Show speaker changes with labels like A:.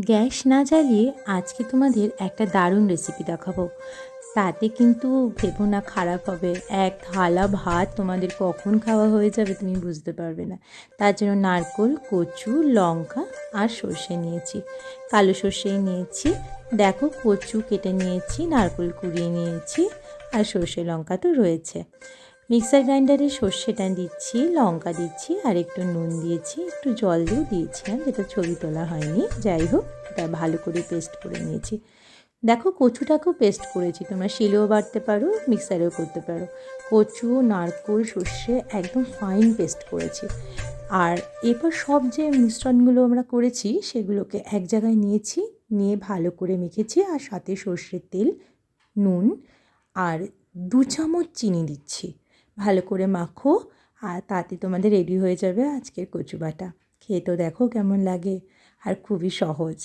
A: Gas না জ্বালিয়ে আজকে তোমাদের একটা দারুণ রেসিপি দেখাবো। তাতে কিন্তু ভেবো না খারাপ হবে। এক থালা ভাত তোমাদের কখন খাওয়া হয়ে যাবে তুমি বুঝতে পারবে না। তার জন্য নারকেল, কচু, লঙ্কা আর সর্ষে নিয়েছি। কালো সর্ষেই নিয়েছি। দেখো, কচু কেটে নিয়েছি, নারকেল কুড়িয়ে নিয়েছি, আর সর্ষে লঙ্কা তো রয়েছে। মিক্সার গ্রাইন্ডারে সর্ষেটা দিচ্ছি, লঙ্কা দিচ্ছি, আর একটু নুন দিয়েছি, একটু জল দিয়েও দিয়েছিলাম, যেটা ছবি তোলা হয়নি। যাই হোক, এটা ভালো করে পেস্ট করে নিয়েছি। দেখো, কচুটাকেও পেস্ট করেছি, তোমরা শিলেও বাটতে পারো, মিক্সারেও করতে পারো। কচু, নারকেল, সর্ষে একদম ফাইন পেস্ট করেছি। আর এরপর সব যে মিশ্রণগুলো আমরা করেছি সেগুলোকে এক জায়গায় নিয়েছি, নিয়ে ভালো করে মেখেছি, আর সাথে সর্ষের তেল, নুন আর 2 চামচ চিনি দিচ্ছি। ভালো করে মাখো, আর তাতে তোমাদের রেডি হয়ে যাবে আজকের কচু বাটা। খেয়ে তো দেখো কেমন লাগে, আর খুবই সহজ।